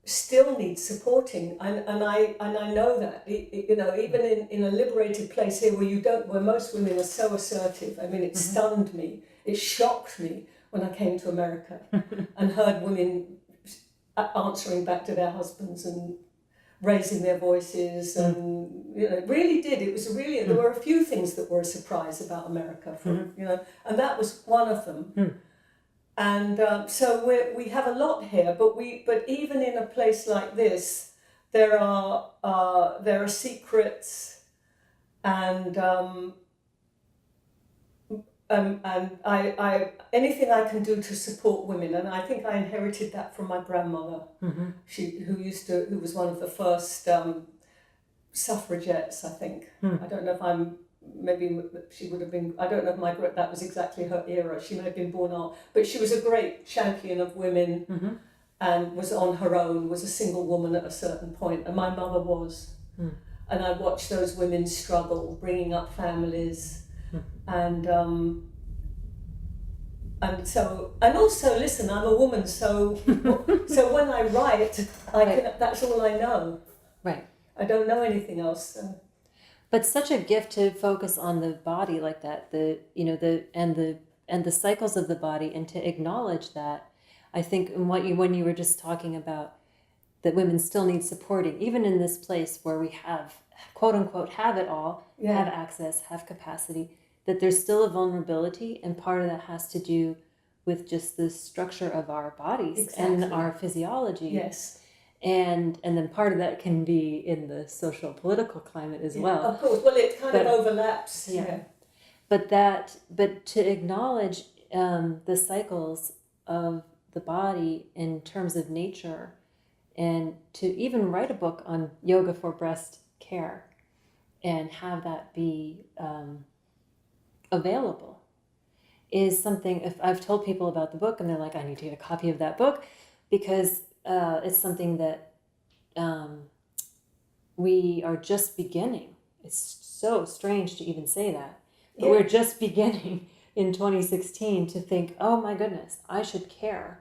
still needs supporting, and I know that, you know, even in a liberated place here where most women are so assertive. I mean, it stunned me, it shocked me when I came to America and heard women answering back to their husbands and raising their voices, and you know, it really did. It was really there were a few things that were a surprise about America, you know, and that was one of them. And so we have a lot here, but even in a place like this, there are secrets, and I anything I can do to support women, and I think I inherited that from my grandmother, who was one of the first suffragettes. I think I don't know if maybe she would have been. I don't know if that was exactly her era. She may have been born out, but she was a great champion of women, and was on her own. Was a single woman at a certain point, and my mother was. And I watched those women struggle, bringing up families. And also, listen, I'm a woman, so when I write, that's all I know. Right. I don't know anything else. So. But such a gift to focus on the body like that, and the cycles of the body, and to acknowledge that. I think when you were just talking about that women still need supporting, even in this place where we have, quote unquote, have it all, have access, have capacity, that there's still a vulnerability, and part of that has to do with just the structure of our bodies and our physiology. Yes. And then part of that can be in the social political climate as well. Of course. Well, it kind of overlaps. Yeah. But to acknowledge the cycles of the body in terms of nature, and to even write a book on yoga for breast care, and have that be available, is something. If I've told people about the book and they're like, I need to get a copy of that book, because it's something that we are just beginning. It's so strange to even say that, but we're just beginning in 2016 to think, oh my goodness, I could care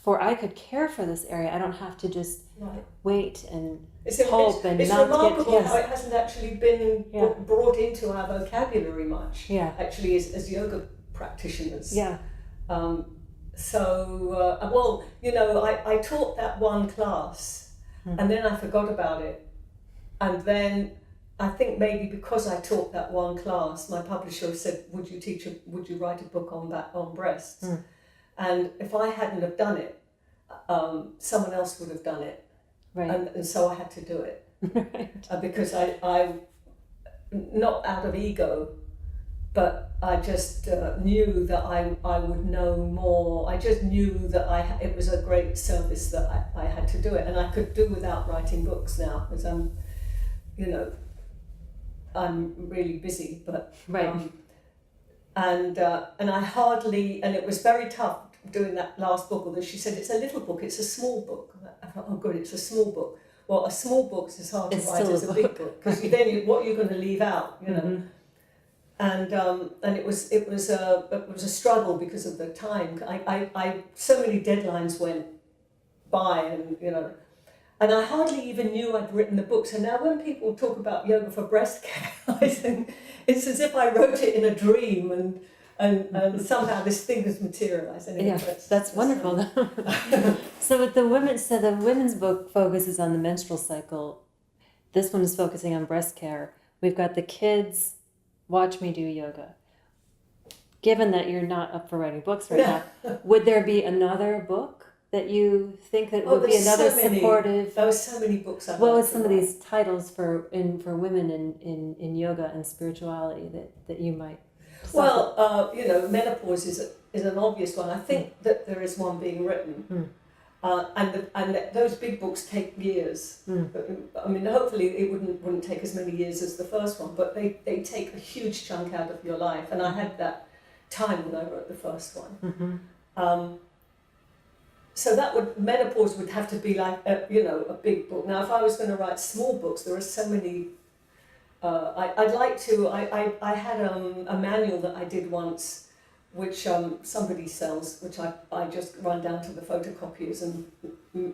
for this area. I don't have to just wait and hope and it's not remarkable get. How it hasn't actually been brought into our vocabulary much. Yeah. Actually, as yoga practitioners. Yeah. Well, you know, I taught that one class, and then I forgot about it, and then I think maybe because I taught that one class, my publisher said, "Would you write a book on breasts?" And if I hadn't have done it, someone else would have done it, right? And so I had to do it, right. Because I not out of ego. But I just knew that I would know more. I just knew that it was a great service that I had to do it, and I could do without writing books now, because I'm really busy. But right. And I hardly, and it was very tough doing that last book. Although she said it's a little book, it's a small book. I thought, oh good, it's a small book. Well, a small book is as hard to write as a big book, because then what you're going to leave out, you know. And it was a struggle because of the time. I so many deadlines went by, and you know, and I hardly even knew I'd written the book. So now when people talk about yoga for breast care, I think it's as if I wrote it in a dream, and somehow this thing has materialized. Anyway, that's wonderful. So the women's book focuses on the menstrual cycle. This one is focusing on breast care. We've got the kids. Watch me do yoga. Given that you're not up for writing books right now, would there be another book that you think that would be another supportive? There were so many books. What was some of these titles for women in yoga and spirituality that you might? Well, you know, menopause is an obvious one. I think that there is one being written. And those big books take years. I mean, hopefully it wouldn't take as many years as the first one, but they take a huge chunk out of your life. And I had that time when I wrote the first one. So menopause would have to be like a big book. Now, if I was going to write small books, there are so many. I'd like to. I had a manual that I did once which somebody sells, which I just run down to the photocopiers and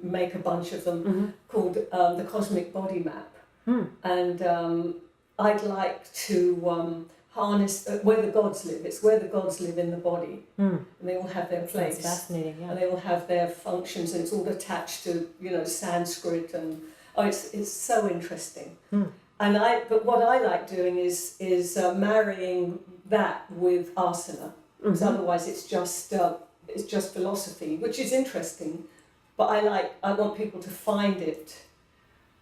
make a bunch of them, called the Cosmic Body Map. And I'd like to harness where the gods live. It's where the gods live in the body. And they all have their place. That's fascinating, yeah. And they all have their functions, and it's all attached to, Sanskrit, and it's so interesting. But what I like doing is marrying that with asana, because otherwise it's just philosophy, which is interesting. But I want people to find it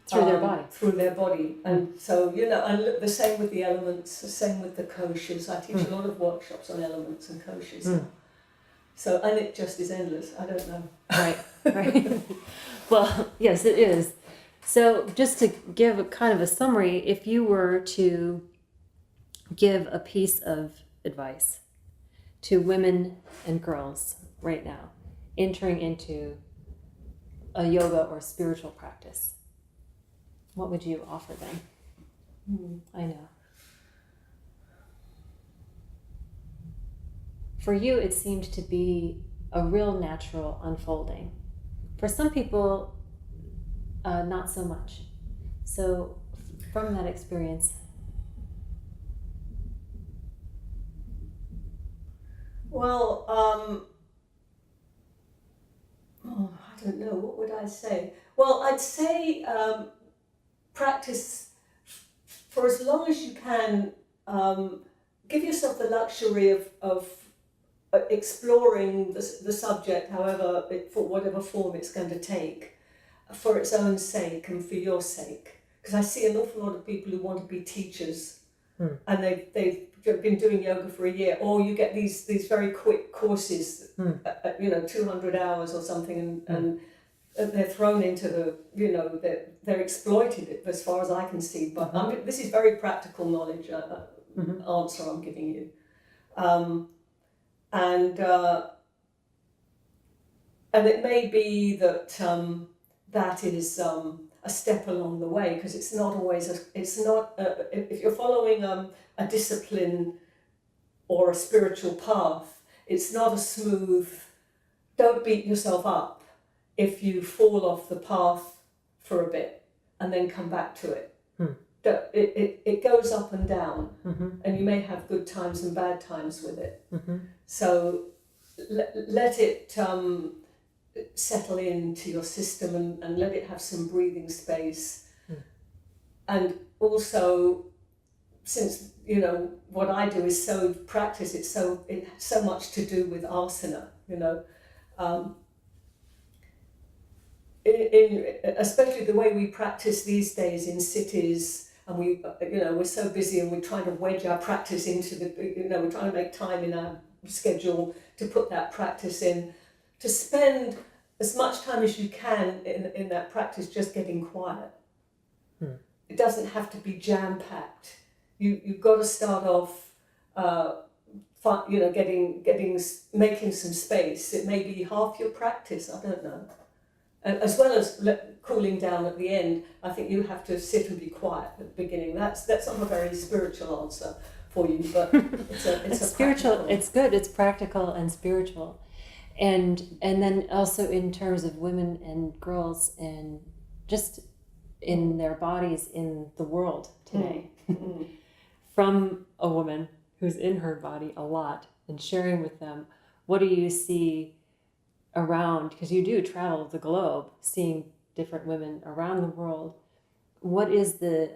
through their body, and so and the same with the elements, the same with the koshas. I teach a lot of workshops on elements and koshas now. So, and it just is endless. I don't know. Right. Well, yes, it is. So, just to give a kind of a summary, if you were to give a piece of advice to women and girls right now entering into a yoga or spiritual practice, what would you offer them? I know. For you, it seemed to be a real natural unfolding. For some people, not so much. So, from that experience. Well, I don't know, what would I say? Well, I'd say practice for as long as you can. Give yourself the luxury of exploring the subject, however, for whatever form it's going to take, for its own sake and for your sake. Because I see an awful lot of people who want to be teachers, and they've been doing yoga for a year, or you get these very quick courses, 200 hours or something, and they're thrown into the, they're exploited as far as I can see. But this is very practical knowledge answer I'm giving you. And it may be that that is a step along the way, because it's not always if you're following a discipline or a spiritual path, it's not a smooth. Don't beat yourself up if you fall off the path for a bit and then come back to it. It goes up and down, and you may have good times and bad times with it. So let it settle into your system, and let it have some breathing space. And also, since what I do is so practice, it has so much to do with asana. Especially the way we practice these days in cities, and we're so busy, and we're trying to wedge our practice into we're trying to make time in our schedule to put that practice in, to spend as much time as you can in that practice just getting quiet. It doesn't have to be jam-packed. You've got to start off making some space. It may be half your practice, I don't know. As well as cooling down at the end, I think you have to sit and be quiet at the beginning. That's not a very spiritual answer for you, but it's a spiritual. practical. It's good. It's practical and spiritual, and then also in terms of women and girls, and just in their bodies in the world today. From a woman who's in her body a lot and sharing with them, what do you see around, because you do travel the globe seeing different women around the world, what is the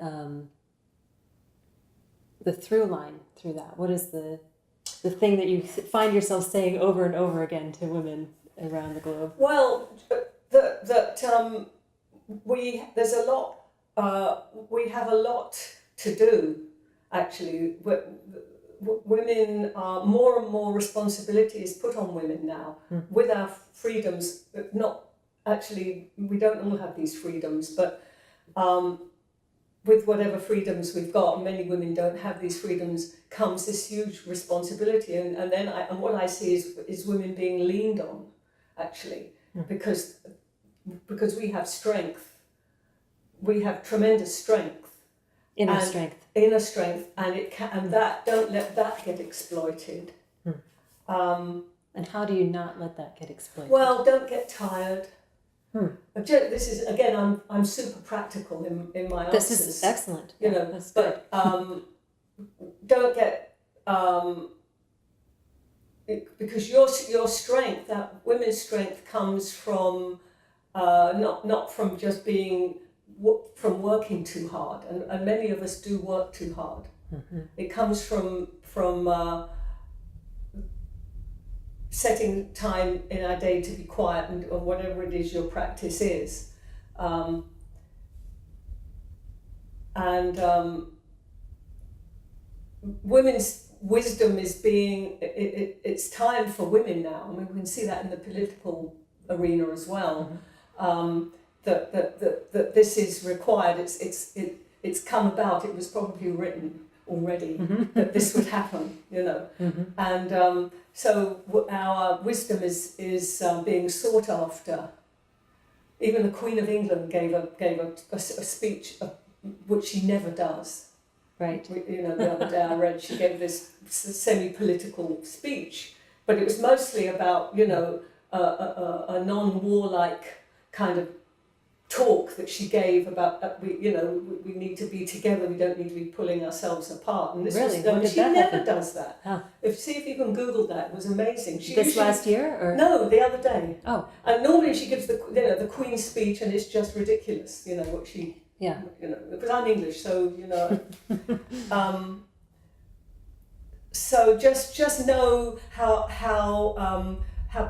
through line through that? What is the thing that you find yourself saying over and over again to women around the globe? Well, there's a lot, we have a lot to do, actually. Women are more and more responsibility is put on women now with our freedoms. Not actually, we don't all have these freedoms, but with whatever freedoms we've got, many women don't have these freedoms, comes this huge responsibility, and then what I see is women being leaned on, actually, because we have strength, we have tremendous strength. Inner strength, and don't let that get exploited. And how do you not let that get exploited? Well, don't get tired. This is, again, I'm super practical in my answers. This is excellent. You know, that's good. but don't get because your strength, that women's strength, comes from not from just being from working too hard, and many of us do work too hard. It comes from setting time in our day to be quiet, or whatever it is your practice is, women's wisdom is being. It's time for women now. I mean, we can see that in the political arena as well. That this is required. It's come about. It was probably written already that this would happen. You know, and so our wisdom is being sought after. Even the Queen of England gave a speech, which she never does. Right. You know, the other day I read she gave this semi-political speech, but it was mostly about, you know, a non-warlike kind of talk that she gave about, we need to be together, we don't need to be pulling ourselves apart. And this really? she never does that. Huh. See if you can Google that. It was amazing. Last year? Or? No, the other day. Oh. And normally she gives the Queen's speech, and it's just ridiculous, you know, what she... Yeah. You know, because I'm English, so you know. So just know how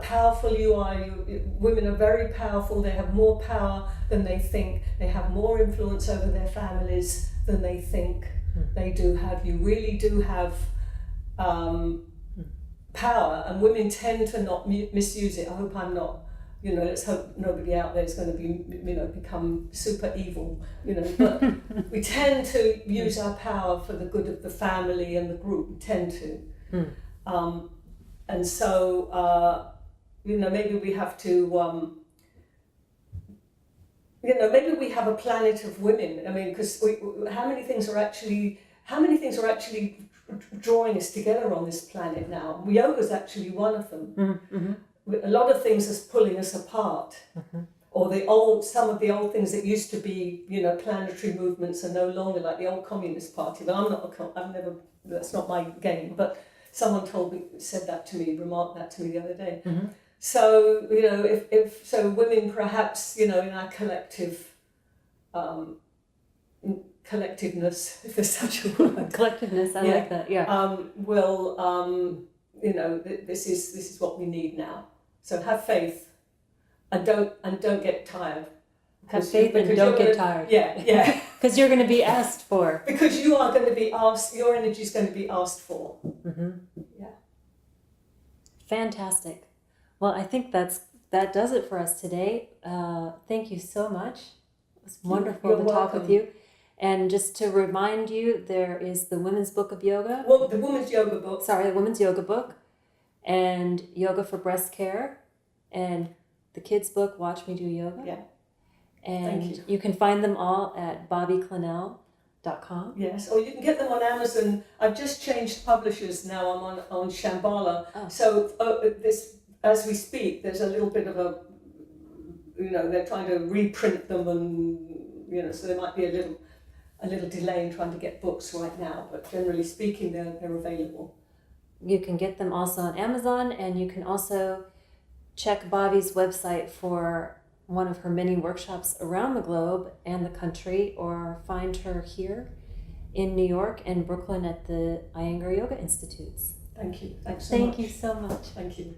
powerful you are. Women are very powerful. They have more power than they think. They have more influence over their families than they think they do have. You really do have power, and women tend to not misuse it. I hope I'm not. You know, let's hope nobody out there is going to be, become super evil, but we tend to use our power for the good of the family and the group. We tend to. And so, maybe we have to, maybe we have a planet of women. I mean, because how many things are actually drawing us together on this planet now? Yoga is actually one of them. A lot of things is pulling us apart, or some of the old things that used to be, planetary movements are no longer, like the old Communist Party. But that's not my game. But someone said that to me, remarked that to me the other day. So if women perhaps, in our collective, collectiveness, if there's such a word. Collectiveness, I like that. Yeah. This is what we need now. So have faith, and don't get tired. Have faith and don't get tired. Yeah. Because you're going to be asked for. Because you are going to be asked. Your energy is going to be asked for. Yeah. Fantastic. Well, I think that does it for us today. Thank you so much. It was wonderful to talk with you. And just to remind you, there is the Women's Book of Yoga. Well, the Women's Yoga Book. Sorry, the Women's Yoga Book. And Yoga for Breast Care. And the kids' book, Watch Me Do Yoga. Yeah. And you can find them all at BobbyClennell.com. Yes, or you can get them on Amazon. I've just changed publishers now. I'm on Shambhala. Oh. So this, as we speak, there's a little bit of a, they're trying to reprint them, and so there might be a little delay in trying to get books right now. But generally speaking, they're available. You can get them also on Amazon, and you can also check Bobby's website for one of her many workshops around the globe and the country, or find her here in New York and Brooklyn at the Iyengar Yoga Institutes. Thank you. Thanks so much. Thank you so much. Thank you.